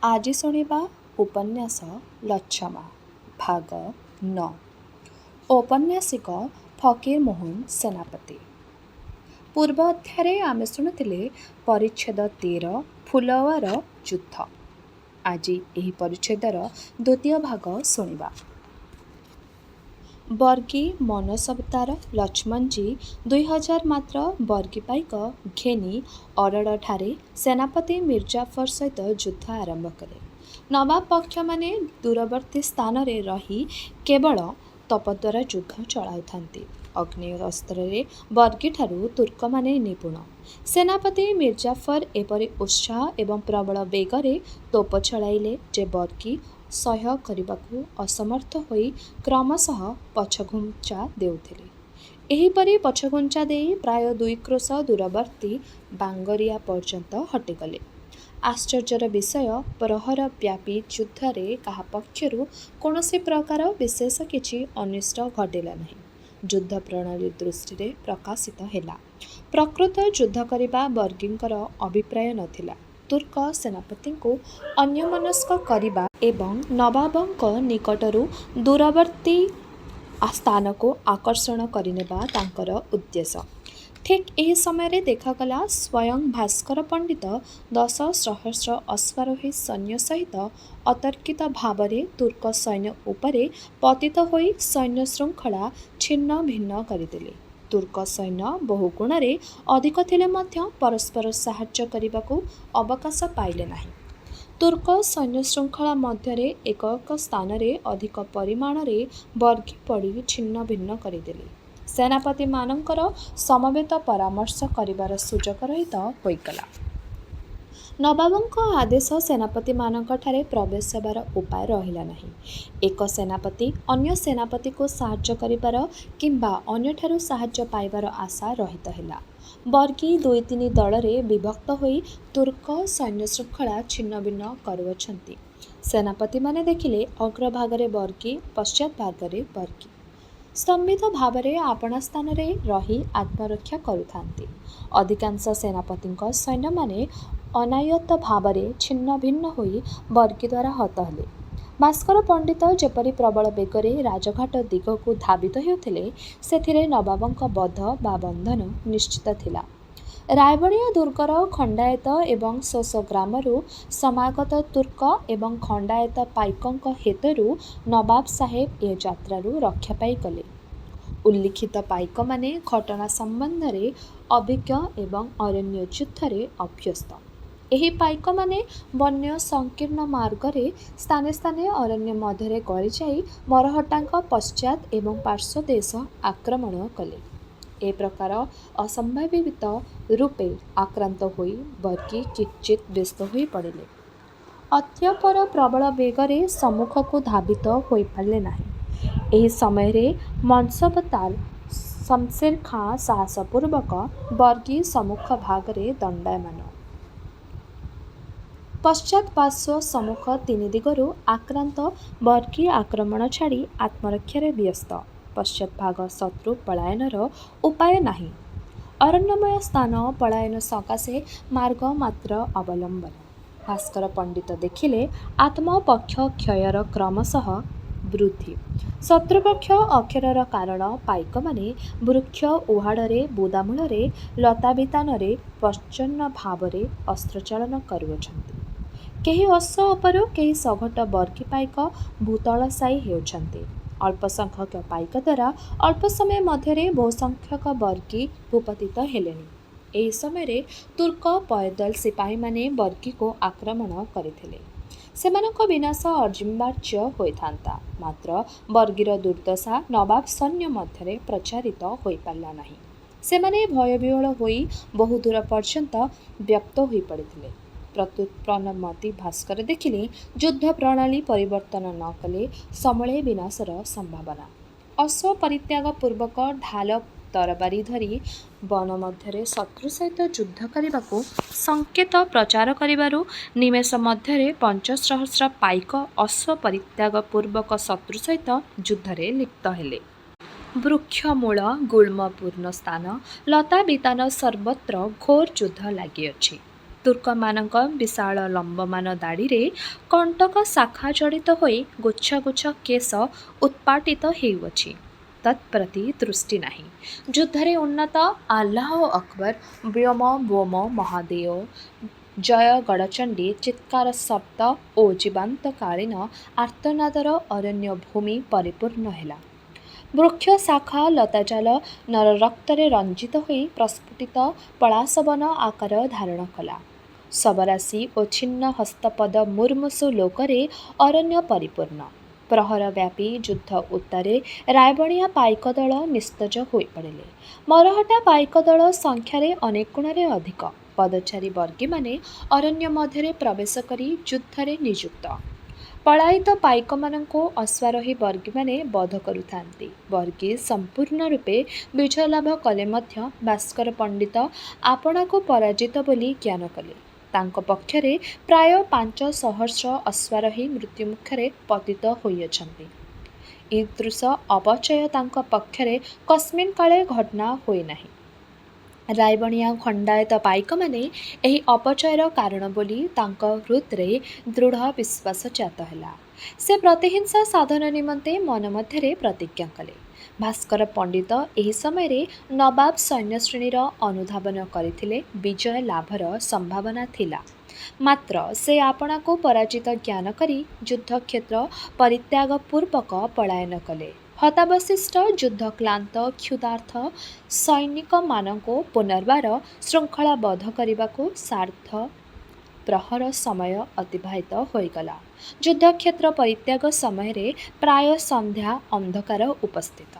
ଆଜି ଶୁଣିବା ଉପନ୍ୟାସ ଲଛମା ଭାଗ 9। ଔପନ୍ୟାସିକ ଫକୀର ମୋହନ ସେନାପତି। ପୂର୍ବ ଅଧ୍ୟାୟରେ ଆମେ ଶୁଣୁଥିଲେ ପରିଚ୍ଛେଦ 13 ଫୁଲୱାର ଯୁଦ୍ଧ। ଆଜି ଏହି ପରିଚ୍ଛେଦର ଦ୍ୱିତୀୟ ଭାଗ ଶୁଣିବା। ବର୍ଗୀ ମନସବତାର ଲକ୍ଷ୍ମଣଜୀ 2000 ମାତ୍ର ବର୍ଗୀ ପାଇକ ଘେନି ଅରଡ଼ଠାରେ ସେନାପତି ମିର୍ଜାଫର ସହିତ ଯୁଦ୍ଧ ଆରମ୍ଭ କଲେ। ନବାବ ପକ୍ଷମାନେ ଦୂରବର୍ତ୍ତୀ ସ୍ଥାନରେ ରହି କେବଳ ତପଦ୍ୱାରା ଯୁଦ୍ଧ ଚଳାଉଥାନ୍ତି। ଅଗ୍ନେୟଅସ୍ତ୍ରରେ ବର୍ଗୀଠାରୁ ତୁର୍କମାନେ ନିପୁଣ। ସେନାପତି ମିର୍ଜାଫର ଏପରି ଉତ୍ସାହ ଏବଂ ପ୍ରବଳ ବେଗରେ ତୋପ ଚଳାଇଲେ ଯେ ବର୍ଗୀ ସହ୍ୟ କରିବାକୁ ଅସମର୍ଥ ହୋଇ କ୍ରମଶଃ ପଛଘୁଞ୍ଚା ଦେଉଥିଲେ। ଏହିପରି ପଛଘୁଞ୍ଚା ଦେଇ ପ୍ରାୟ 2 କ୍ରୋଶ ଦୂରବର୍ତ୍ତୀ ବାଙ୍ଗରିଆ ପର୍ଯ୍ୟନ୍ତ ହଟିଗଲେ। ଆଶ୍ଚର୍ଯ୍ୟର ବିଷୟ, ପ୍ରହରବ୍ୟାପୀ ଯୁଦ୍ଧରେ କାହା ପକ୍ଷରୁ କୌଣସି ପ୍ରକାର ବିଶେଷ କିଛି ଅନିଷ୍ଟ ଘଟିଲା ନାହିଁ। ଯୁଦ୍ଧ ପ୍ରଣାଳୀ ଦୃଷ୍ଟିରେ ପ୍ରକାଶିତ ହେଲା। ପ୍ରକୃତ ଯୁଦ୍ଧ କରିବା ବର୍ଗୀଙ୍କର ଅଭିପ୍ରାୟ ନଥିଲା। ତୁର୍କ ସେନାପତିଙ୍କୁ ଅନ୍ୟମନସ୍କ କରିବା ଏବଂ ନବାବଙ୍କ ନିକଟରୁ ଦୂରବର୍ତ୍ତୀ ସ୍ଥାନକୁ ଆକର୍ଷଣ କରିନେବା ତାଙ୍କର ଉଦ୍ଦେଶ୍ୟ। ଠିକ୍ ଏହି ସମୟରେ ଦେଖାଗଲା ସ୍ୱୟଂ ଭାସ୍କର ପଣ୍ଡିତ 10 ସହସ୍ର ଅଶ୍ୱାରୋହୀ ସୈନ୍ୟ ସହିତ ଅତର୍କିତ ଭାବରେ ତୁର୍କ ସୈନ୍ୟ ଉପରେ ପତିତ ହୋଇ ସୈନ୍ୟ ଶୃଙ୍ଖଳା ଛିନ୍ନ ଭିନ୍ନ କରିଦେଲେ। ତୁର୍କ ସୈନ୍ୟ ବହୁ ଗୁଣରେ ଅଧିକ ଥିଲେ ମଧ୍ୟ ପରସ୍ପର ସାହାଯ୍ୟ କରିବାକୁ ଅବକାଶ ପାଇଲେ ନାହିଁ। ତୁର୍କ ସୈନ୍ୟଶୃଙ୍ଖଳା ମଧ୍ୟରେ ଏକ ଏକ ସ୍ଥାନରେ ଅଧିକ ପରିମାଣରେ ବର୍ଗୀ ପଡ଼ି ଛିନ୍ନ ଭିନ୍ନ କରିଦେଲେ। ସେନାପତିମାନଙ୍କର ସମବେତ ପରାମର୍ଶ କରିବାର ସୁଯୋଗ ରହିତ ହୋଇଗଲା। ନବାବଙ୍କ ଆଦେଶ ସେନାପତିମାନଙ୍କଠାରେ ପ୍ରବେଶ ହେବାର ଉପାୟ ରହିଲା ନାହିଁ। ଏକ ସେନାପତି ଅନ୍ୟ ସେନାପତିକୁ ସାହାଯ୍ୟ କରିବାର କିମ୍ବା ଅନ୍ୟଠାରୁ ସାହାଯ୍ୟ ପାଇବାର ଆଶା ରହିତ ହେଲା। ବର୍ଗୀ 2-3 ଦଳରେ ବିଭକ୍ତ ହୋଇ ତୁର୍କ ସୈନ୍ୟଶୃଙ୍ଖଳା ଛିନ୍ନଭିନ୍ନ କରୁଅଛନ୍ତି। ସେନାପତିମାନେ ଦେଖିଲେ ଅଗ୍ରଭାଗରେ ବର୍ଗୀ, ପଶ୍ଚାତ୍ ଭାଗରେ ବର୍ଗୀ ସ୍ତମ୍ଭିତ ଭାବରେ ଆପଣା ସ୍ଥାନରେ ରହି ଆତ୍ମରକ୍ଷା କରୁଥାନ୍ତି। ଅଧିକାଂଶ ସେନାପତିଙ୍କ ସୈନ୍ୟମାନେ ଅନାୟତ୍ତ ଭାବରେ ଛିନ୍ନ ଭିନ୍ନ ହୋଇ ବର୍ଗୀଦ୍ୱାରା ହତ ହେଲେ। ଭାସ୍କର ପଣ୍ଡିତ ଯେପରି ପ୍ରବଳ ବେଗରେ ରାଜଘାଟ ଦିଗକୁ ଧାବିତ ହେଉଥିଲେ, ସେଥିରେ ନବାବଙ୍କ ବଧ ବା ବନ୍ଧନ ନିଶ୍ଚିତ ଥିଲା। ରାୟବଣିଆ ଦୁର୍ଗର ଖଣ୍ଡାୟତ ଏବଂ ଶୋଷ ଗ୍ରାମରୁ ସମାଗତ ତୁର୍କ ଏବଂ ଖଣ୍ଡାୟତ ପାଇକଙ୍କ ହେତରୁ ନବାବ ସାହେବ ଏ ଯାତ୍ରାରୁ ରକ୍ଷା ପାଇଗଲେ। ଉଲ୍ଲିଖିତ ପାଇକମାନେ ଘଟଣା ସମ୍ବନ୍ଧରେ ଅଭିଜ୍ଞ ଏବଂ ଅରଣ୍ୟ ଯୁଦ୍ଧରେ ଅଭ୍ୟସ୍ତ। ଏହି ପାଇକମାନେ ବନ୍ୟ ସଂକୀର୍ଣ୍ଣ ମାର୍ଗରେ ସ୍ଥାନେ ସ୍ଥାନେ ଅରଣ୍ୟ ମଧ୍ୟରେ ଗଳିଯାଇ ମରହଟ୍ଟାଙ୍କ ପଶ୍ଚାତ୍ ଏବଂ ପାର୍ଶ୍ୱ ଦେଶ ଆକ୍ରମଣ କଲେ। ଏ ପ୍ରକାର ଅସମ୍ଭାବିତ ରୂପେ ଆକ୍ରାନ୍ତ ହୋଇ ବର୍ଗୀ କିଞ୍ଚିତ୍ ବ୍ୟସ୍ତ ହୋଇ ପଡ଼ିଲେ। ଅତଃପର ପ୍ରବଳ ବେଗରେ ସମ୍ମୁଖକୁ ଧାବିତ ହୋଇପାରିଲେ ନାହିଁ। ଏହି ସମୟରେ ମନସବତାର ଶମଶେର ଖାଁ ସାହସପୂର୍ବକ ବର୍ଗୀ ସମ୍ମୁଖ ଭାଗରେ ଦଣ୍ଡାୟମାନ। ପଶ୍ଚାତ୍ ପାର୍ଶ୍ୱ ସମ୍ମୁଖ 3 ଦିଗରୁ ଆକ୍ରାନ୍ତ ବର୍ଗୀ ଆକ୍ରମଣ ଛାଡ଼ି ଆତ୍ମରକ୍ଷାରେ ବ୍ୟସ୍ତ। ପଶ୍ଚାତ୍ ଭାଗ ଶତ୍ରୁ ପଳାୟନର ଉପାୟ ନାହିଁ। ଅରଣ୍ୟମୟ ସ୍ଥାନ ପଳାୟନ ସକାଶେ ମାର୍ଗ ମାତ୍ର ଅବଲମ୍ବନ। ଭାସ୍କର ପଣ୍ଡିତ ଦେଖିଲେ ଆତ୍ମପକ୍ଷ କ୍ଷୟର କ୍ରମଶଃ ବୃଦ୍ଧି। ଶତ୍ରୁପକ୍ଷ ଅକ୍ଷୟର କାରଣ ପାଇକମାନେ ବୃକ୍ଷ ଉହାଡ଼ରେ, ବୁଦାମୂଳରେ, ଲତାବିତାନରେ ପ୍ରଚ୍ଛନ୍ନ ଭାବରେ ଅସ୍ତ୍ରଚାଳନା କରୁଅଛନ୍ତି। କେହି ଅଶ୍ଵ ଉପରୁ, କେହି ସଗଟ ବର୍ଗୀ ପାଇକ ଭୂତଳଶାୟୀ ହେଉଛନ୍ତି। ଅଳ୍ପ ସଂଖ୍ୟକ ପାଇକଦ୍ୱାରା ଅଳ୍ପ ସମୟ ମଧ୍ୟରେ ବହୁ ସଂଖ୍ୟକ ବର୍ଗୀ ଭୂପତିତ ହେଲେଣି। ଏହି ସମୟରେ ତୁର୍କ ପୟଦଲ ସିପାହୀମାନେ ବର୍ଗୀକୁ ଆକ୍ରମଣ କରିଥିଲେ। ସେମାନଙ୍କ ବିନାଶ ଅନିବାର୍ଯ୍ୟ ହୋଇଥାନ୍ତା, ମାତ୍ର ବର୍ଗୀର ଦୁର୍ଦ୍ଦଶା ନବାବ ସୈନ୍ୟ ମଧ୍ୟରେ ପ୍ରଚାରିତ ହୋଇପାରିଲା ନାହିଁ। ସେମାନେ ଭୟବିହ୍ୱଳ ହୋଇ ବହୁ ଦୂର ପର୍ଯ୍ୟନ୍ତ ବ୍ୟାପ୍ତ ହୋଇପଡ଼ିଥିଲେ। ପ୍ରତ୍ୟୁତ୍ପନ୍ନମତି ଭାସ୍କର ଦେଖିଲେ ଯୁଦ୍ଧ ପ୍ରଣାଳୀ ପରିବର୍ତ୍ତନ ନ କଲେ ସମୂଳେ ବିନାଶର ସମ୍ଭାବନା। ଅଶ୍ଵ ପରିତ୍ୟାଗ ପୂର୍ବକ ଢାଲ ତରବାରୀ ଧରି ବନ ମଧ୍ୟରେ ଶତ୍ରୁ ସହିତ ଯୁଦ୍ଧ କରିବାକୁ ସଙ୍କେତ ପ୍ରଚାର କରିବାରୁ ନିମେଷ ମଧ୍ୟରେ 5 ସହସ୍ର ପାଇକ ଅଶ୍ଵ ପରିତ୍ୟାଗ ପୂର୍ବକ ଶତ୍ରୁ ସହିତ ଯୁଦ୍ଧରେ ଲିପ୍ତ ହେଲେ। ବୃକ୍ଷମୂଳ, ଗୁଳ୍ମପୂର୍ଣ୍ଣ ସ୍ଥାନ, ଲତାବିତାନ ସର୍ବତ୍ର ଘୋର ଯୁଦ୍ଧ ଲାଗିଅଛି। ତୁର୍କମାନଙ୍କ ବିଶାଳ ଲମ୍ବମାନ ଦାଢ଼ିରେ କଣ୍ଟକ ଶାଖା ଜଡ଼ିତ ହୋଇ ଗୁଚ୍ଛ ଗୁଚ୍ଛ କେଶ ଉତ୍ପାଟିତ ହେଉଅଛି। ତତ୍ପ୍ରତି ଦୃଷ୍ଟି ନାହିଁ। ଯୁଦ୍ଧରେ ଉନ୍ନତ ଆଲ୍ଲାହ ଅକ୍ବର, ବ୍ୟୋମ ବୋମ ମହାଦେଓ, ଜୟ ଗଡ଼ଚଣ୍ଡୀ ଚିତ୍କାର ଶବ୍ଦ ଓ ଜୀବାନ୍ତକାଳୀନ ଆର୍ତ୍ତନାଦର ଅରଣ୍ୟ ଭୂମି ପରିପୂର୍ଣ୍ଣ ହେଲା। ବୃକ୍ଷ ଶାଖା ଲତାଜାଲ ନରରକ୍ତରେ ରଞ୍ଜିତ ହୋଇ ପ୍ରସ୍ଫୁଟିତ ପଳାଶବନ ଆକାର ଧାରଣ କଲା। ଶବରାଶି ଓ ଛିନ୍ନ ହସ୍ତପଦ ମୁର୍ମୁଷୁ ଲୋକରେ ଅରଣ୍ୟ ପରିପୂର୍ଣ୍ଣ। ପ୍ରହରବ୍ୟାପୀ ଯୁଦ୍ଧ ଉତ୍ତାରେ ରାୟବଣିଆ ପାଇକ ଦଳ ନିସ୍ତେଜ ହୋଇପଡ଼ିଲେ। ମରହଟ୍ଟା ପାଇକ ଦଳ ସଂଖ୍ୟାରେ ଅନେକ ଗୁଣରେ ଅଧିକ। ପଦଚାରୀ ବର୍ଗୀମାନେ ଅରଣ୍ୟ ମଧ୍ୟରେ ପ୍ରବେଶ କରି ଯୁଦ୍ଧରେ ନିଯୁକ୍ତ। ପଳାୟିତ ପାଇକମାନଙ୍କୁ ଅଶ୍ୱାରୋହୀ ବର୍ଗୀମାନେ ବଧ କରୁଥାନ୍ତି। ବର୍ଗୀ ସମ୍ପୂର୍ଣ୍ଣ ରୂପେ ବିଜୟ ଲାଭ କଲେ ମଧ୍ୟ ଭାସ୍କର ପଣ୍ଡିତ ଆପଣାକୁ ପରାଜିତ ବୋଲି ଜ୍ଞାନ କଲେ। ତାଙ୍କ ପକ୍ଷରେ ପ୍ରାୟ 5 ସହସ୍ର ଅଶ୍ୱାରୋହୀ ମୃତ୍ୟୁମୁଖରେ ପତିତ ହୋଇଅଛନ୍ତି। ଈଦୃଶ ଅପଚୟ ତାଙ୍କ ପକ୍ଷରେ କସ୍ମିନ୍ କାଳେ ଘଟନା ହୋଇନାହିଁ। ରାୟବଣିଆ ଖଣ୍ଡାୟତ ପାଇକମାନେ ଏହି ଅପଚୟର କାରଣ ବୋଲି ତାଙ୍କ ହୃଦରେ ଦୃଢ଼ ବିଶ୍ୱାସ ଜାତ ହେଲା। ସେ ପ୍ରତିହିଂସା ସାଧନ ନିମନ୍ତେ ମନ ମଧ୍ୟରେ ପ୍ରତିଜ୍ଞା କଲେ। ଭାସ୍କର ପଣ୍ଡିତ ଏହି ସମୟରେ ନବାବ ସୈନ୍ୟଶ୍ରେଣୀର ଅନୁଧାବନ କରିଥିଲେ। ବିଜୟ ଲାଭର ସମ୍ଭାବନା ଥିଲା, ମାତ୍ର ସେ ଆପଣାକୁ ପରାଜିତ ଜ୍ଞାନ କରି ଯୁଦ୍ଧକ୍ଷେତ୍ର ପରିତ୍ୟାଗ ପୂର୍ବକ ପଳାୟନ କଲେ। ହତାବଶିଷ୍ଟ ଯୁଦ୍ଧକ୍ଳାନ୍ତ କ୍ଷୁଧାର୍ତ ସୈନିକମାନଙ୍କୁ ପୁନର୍ବାର ଶୃଙ୍ଖଳାବଦ୍ଧ କରିବାକୁ ସାର୍ଦ୍ଧ ପ୍ରହର ସମୟ ଅତିବାହିତ ହୋଇଗଲା। ଯୁଦ୍ଧକ୍ଷେତ୍ର ପରିତ୍ୟାଗ ସମୟରେ ପ୍ରାୟ ସନ୍ଧ୍ୟା ଅନ୍ଧକାର ଉପସ୍ଥିତ।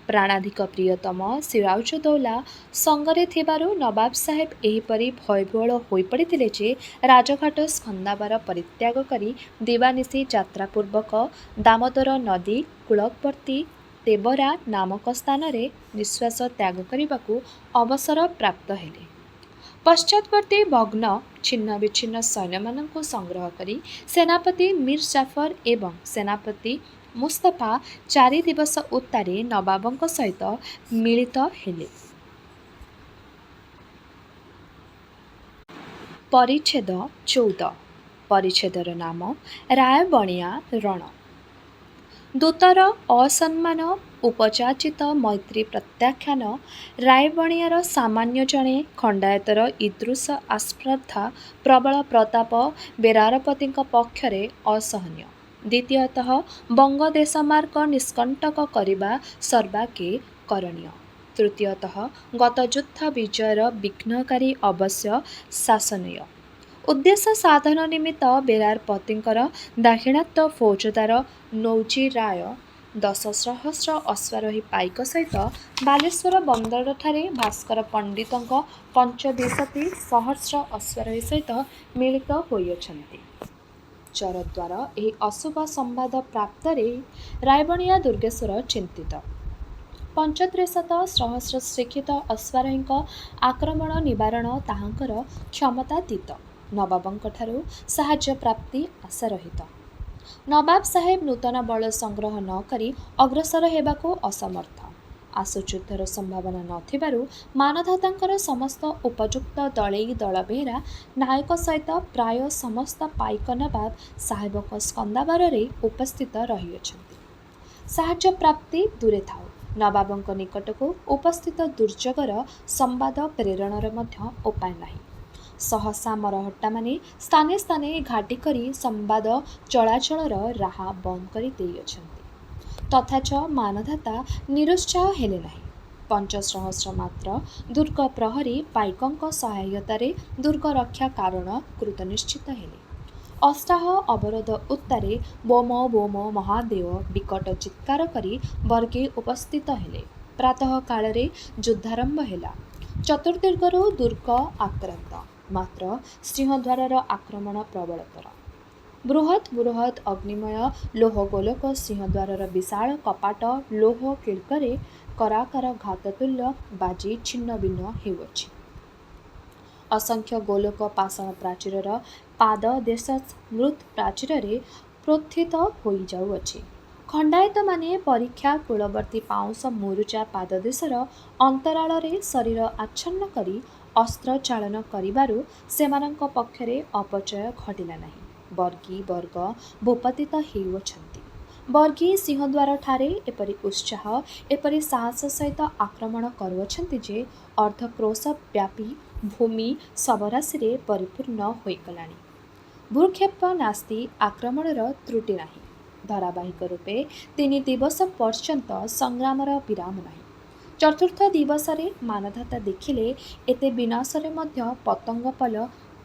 ପ୍ରାଣାଧିକ ପ୍ରିୟତମ ସିରାଜୁଦ୍ଦୌଲା ସଙ୍ଗରେ ଥିବାରୁ ନବାବ ସାହେବ ଏହିପରି ଭୟବିହ୍ୱଳ ହୋଇପଡ଼ିଥିଲେ ଯେ ରାଜଘାଟ ସ୍କନ୍ଦାବାର ପରିତ୍ୟାଗ କରି ଦିବାନିଶି ଯାତ୍ରାପୂର୍ବକ ଦାମୋଦର ନଦୀ କୂଳବର୍ତ୍ତୀ ତେବରା ନାମକ ସ୍ଥାନରେ ନିଃଶ୍ୱାସ ତ୍ୟାଗ କରିବାକୁ ଅବସର ପ୍ରାପ୍ତ ହେଲେ। ପଶ୍ଚାତବର୍ତ୍ତୀ ଭଗ୍ନ ଛିନ୍ନବିଚ୍ଛିନ୍ନ ସୈନ୍ୟମାନଙ୍କୁ ସଂଗ୍ରହ କରି ସେନାପତି ମୀର ଜାଫର ଏବଂ ସେନାପତି ମୁସ୍ତଫା 4 ଦିବସ ଉତ୍ତାରେ ନବାବଙ୍କ ସହିତ ମିଳିତ ହେଲେ। ପରିଚ୍ଛେଦ 14। ପରିଚ୍ଛେଦର ନାମ ରାୟବଣିଆ ରଣ। ଦୂତର ଅସମ୍ମାନ ଉପଯାଚିତ ମୈତ୍ରୀ ପ୍ରତ୍ୟାଖ୍ୟାନ ରାୟବଣିଆର ସାମାନ୍ୟ ଜଣେ ଖଣ୍ଡାୟତର ଈଦୃଶ ଆସ୍ପର୍ଦ୍ଧା ପ୍ରବଳ ପ୍ରତାପ ବେରାରପତିଙ୍କ ପକ୍ଷରେ ଅସହନୀୟ। ଦ୍ୱିତୀୟତଃ ବଙ୍ଗଦେଶମାର୍ଗ ନିଷ୍କଣ୍ଟକ କରିବା ସର୍ବାଗ୍ରେ କରଣୀୟ। ତୃତୀୟତଃ ଗତ ଯୁଦ୍ଧ ବିଜୟର ବିଘ୍ନକାରୀ ଅବଶ୍ୟ ଶାସନୀୟ। ଉଦ୍ଦେଶ୍ୟ ସାଧନ ନିମିତ୍ତ ବେରାରପତିଙ୍କର ଦାକ୍ଷିଣାତ୍ୟ ଫୌଜଦାର ନୌଜୀ ରାୟ 10 ସହସ୍ର ଅଶ୍ୱାରୋହୀ ପାଇକ ସହିତ ବାଲେଶ୍ୱର ବନ୍ଦରଠାରେ ଭାସ୍କର ପଣ୍ଡିତଙ୍କ 25 ସହସ୍ର ଅଶ୍ୱାରୋହୀ ସହିତ ମିଳିତ ହୋଇଅଛନ୍ତି। ଚରଦ୍ୱାର ଏହି ଅଶୁଭ ସମ୍ବାଦ ପ୍ରାପ୍ତରେ ରାୟବଣିଆ ଦୁର୍ଗେଶ୍ୱର ଚିନ୍ତିତ। 35 ସହସ୍ର ଶିକ୍ଷିତ ଅଶ୍ୱାରୋହୀଙ୍କ ଆକ୍ରମଣ ନିବାରଣ ତାହାଙ୍କର କ୍ଷମତାତୀତ। ନବାବଙ୍କଠାରୁ ସାହାଯ୍ୟ ପ୍ରାପ୍ତି ଆଶାରହିତ। ନବାବ ସାହେବ ନୂତନ ବଳ ସଂଗ୍ରହ ନ କରି ଅଗ୍ରସର ହେବାକୁ ଅସମର୍ଥ। ଆଶୁ ଯୁଦ୍ଧର ସମ୍ଭାବନା ନଥିବାରୁ ମାନଧାତାଙ୍କର ସମସ୍ତ ଉପଯୁକ୍ତ ଦଳେଇ ଦଳବେହେରା ନାୟକ ସହିତ ପ୍ରାୟ ସମସ୍ତ ପାଇକ ନବାବ ସାହେବଙ୍କ ସ୍କନ୍ଦାବାରରେ ଉପସ୍ଥିତ ରହିଅଛନ୍ତି। ସାହାଯ୍ୟ ପ୍ରାପ୍ତି ଦୂରେ ଥାଉ, ନବାବଙ୍କ ନିକଟକୁ ଉପସ୍ଥିତ ଦୁର୍ଯୋଗର ସମ୍ବାଦ ପ୍ରେରଣର ମଧ୍ୟ ଉପାୟ ନାହିଁ। ସହସା ମରହଟ୍ଟାମାନେ ସ୍ଥାନେ ସ୍ଥାନେ ଘାଟି କରି ସମ୍ବାଦ ଚଳାଚଳର ରାହା ବନ୍ଦ କରି ଦେଇଅଛନ୍ତି। ତଥାଚ ମାନଧାତା ନିରୁତ୍ସାହ ହେଲେ ନାହିଁ। 5 ସହସ୍ର ମାତ୍ର ଦୁର୍ଗ ପ୍ରହରୀ ପାଇକଙ୍କ ସହାୟତାରେ ଦୁର୍ଗ ରକ୍ଷା କାରଣ କୃତନିଶ୍ଚିତ ହେଲେ। ଅଷ୍ଟାହ ଅବରୋଧ ଉତ୍ତାରେ ବୋମ ବୋମ ମହାଦେଓ ବିକଟ ଚିତ୍କାର କରି ବର୍ଗୀ ଉପସ୍ଥିତ ହେଲେ। ପ୍ରାତଃ କାଳରେ ଯୁଦ୍ଧାରମ୍ଭ ହେଲା। ଚତୁର୍ଦ୍ଦିଗରୁ ଦୁର୍ଗ ଆକ୍ରାନ୍ତ, ମାତ୍ର ସିଂହଦ୍ୱାରର ଆକ୍ରମଣ ପ୍ରବଳତର। ବୃହତ୍ ବୃହତ୍ ଅଗ୍ନିମୟ ଲୌହଗୋଲକ ସିଂହଦ୍ୱାରର ବିଶାଳ କପାଟ ଲୌହ କିଳ୍କରେ କରାକାର ଘାତତୁଲ୍ୟ ବାଜି ଛିନ୍ନଭିନ୍ନ ହେଉଅଛି। ଅସଂଖ୍ୟ ଗୋଲକ ପାଷାଣ ପ୍ରାଚୀରର ପାଦଦେଶ ସ୍ମୃତ ପ୍ରାଚୀରରେ ପ୍ରୋତ୍ଥିତ ହୋଇଯାଉଅଛି। ଖଣ୍ଡାୟତମାନେ ପରୀକ୍ଷା କୂଳବର୍ତ୍ତୀ ପାଉଁଶ ମୁରୁଜା ପାଦଦେଶର ଅନ୍ତରାଳରେ ଶରୀର ଆଚ୍ଛନ୍ନ କରି अस्त्र चालन करिबारु सेमानंक पक्षरे अपचय घटिला नाही। बर्गी वर्ग भूपतित हेउछन्ति। बर्गी सिंहद्वार ठारे एपरि उत्साह एपरि साहस सहित आक्रमण करुअछन्ति जे अर्धक्रोश व्यापी भूमि सबराशि परिपूर्ण होइगलानि। भूक्षेप नास्ति, आक्रमणर त्रुटि नाही। धारावाहिक रूपे 3 दिवस पर्यंत संग्रामर विराम नाही। चतुर्थ दिवसरे मानधाता देखिले एते विनाशरे मध्य पतंगपल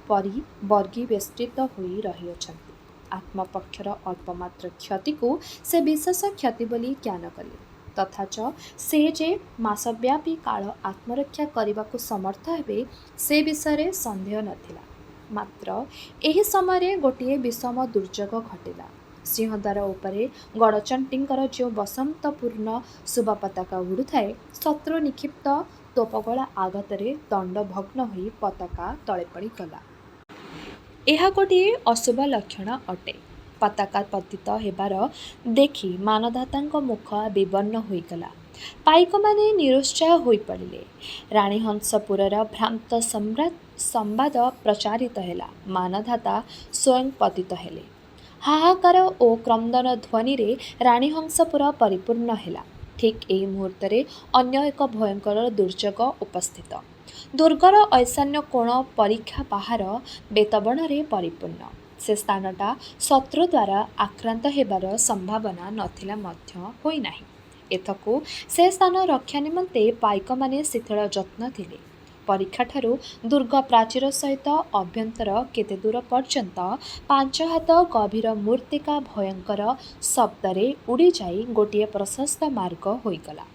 परि बर्गी वेष्टित होई रहिअछन्ति। आत्मपक्षर अल्पमात्र क्षति को से विशेष क्षति बोली ज्ञान कले। तथाच से जे मासव्यापी काल आत्मरक्षा करने समर्थ हेबे से विषय सन्देह नथिला। मात्र एही समय गोटे विषम दुर्योग घटिला। सिंहद्वार उपरे गड़चंटींकर जो बसंतपूर्ण शुभ पताका उड़ुए शत्रु निक्षिप्त तोपगोला आघातरे दंडभग्न होई पताका तले पड़ी गला। यह गोटे अशुभ लक्षण अटे। पताका पतित हेबार देखि मानधातांक मुख विवर्ण होईगला। पाइक माने निरुत्साह होई पड़िले। राणीहंसपुरर भ्रांत संवाद प्रचारित हेला। मानधाता स्वयं पतित हेले। हाहाकार ओ क्रंदन ध्वनि रे राणीहंसपुर परिपूर्ण हेला। ठीक एही मुहूर्तरे अन्य एक भयंकर दुर्योग उपस्थित। दुर्गर ऐशान्य कोण परीक्षा बाहार बेतबणरे परिपूर्ण। से स्थानटा शत्रु द्वारा आक्रांत हेबार संभावना नथिला मध्य होई नाही। एथकु से स्थान रक्षा निमंते पाइक माने शिथिल यत्न थिले। परीक्षा ठारू दुर्ग प्राचीर सहित अभ्यंतर केते दूर पर्यंत 5 हाथ गभीर मूर्तिका भयंकर शब्दरे उड़ी जाई गोटे प्रशस्त मार्ग होईगला।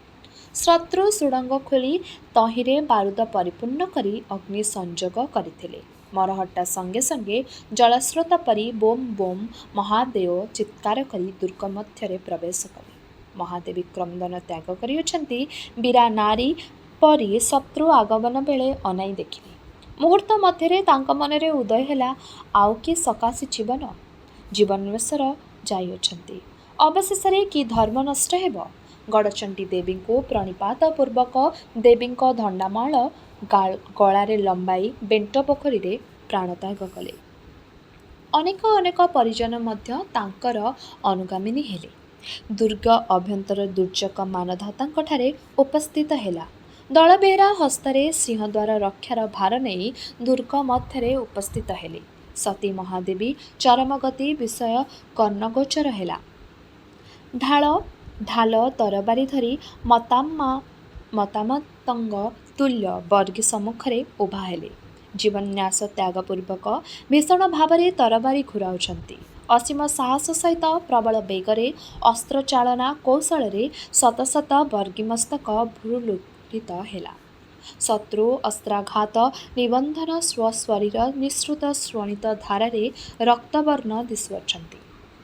शत्रु सुड़ंग खोली तहिरे बारूद परिपूर्ण करी अग्नि संजोग करथिले। मरहट्टा संगे संगे जलस्रोत परी बोम बोम महादेव चित्कार करी दुर्ग मध्यरे प्रवेश कले। महादेवी क्रंदन त्याग करियछन्ति। वीरा नारी परी शत्रु आगमन बेले अनाई देखिले। मुहूर्त मध्यरे तांक मनरे उदय हेला आउ कि सकाशी जीवन जीवनवेशर जाइछन्ति। अवशेषरे कि धर्म नष्ट हेब। गड़चंडी देवी को प्रणिपात पूर्वक देवी धंडामाल गलारे लंबाई बेंट पोखरी रे प्राणत्याग कले। अनेक अनेक परिजन मध्य तांकर अनुगामिनी हेले। दुर्ग अभ्यंतर दुर्जक मानधातांक ठारे उपस्थित हेला। दलबेहरा हस्तरे सिंहद्वार रक्षार भार नहीं दुर्ग मध्यरे उपस्थित हेले। सती महादेवी चरमगति विषय कर्णगोचर हेला। ढाल तरबारी धरी मतामतंग तुल्य बर्गी सम्मुखरे उभा हेले। जीवन्यास त्यागपूर्वक भीषण भावरे तरबारी घुराउछन्ति। असीम साहस सहित प्रबल बेगरे अस्त्रचालना कौशल शत शत बर्गीमस्तक भूलुंठित हेला। शत्रु अस्त्राघात निबंधन स्वशरीर निःसृत श्रोणित धारारे रक्तवर्ण दिशुअछन्ति।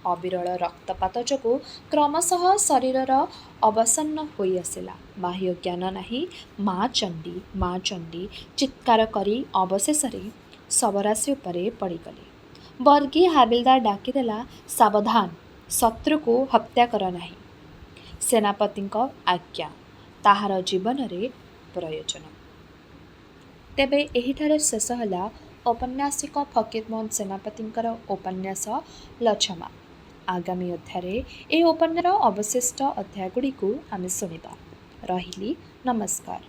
अविरल रक्तपात जोगु क्रमशः शरीरर अवसन्न होई आसिला। बाह्य ज्ञान नाही। माँ चंडी चित्कार करी अवशेषरे सबराशि उपरे पड़गले। बर्गी हाबिलदार डाकिदेला, सावधान, शत्रु को हत्या कर नाही। सेनापतिंक आज्ञा ताहार जीवन रे प्रयोजन। तेबे एहिठारे शेष होला औपन्यासिक फकीरमोहन सेनापतिंकर उपन्यास लछमा। आगामी अध्याୟରେ ଏହି ଉପନ୍ୟାସର ଅବଶିଷ୍ଟ ଅଧ୍ୟାୟଗୁଡ଼ିକୁ ଆମେ ଶୁଣିବା। ରହିଲି, ନମସ୍କାର।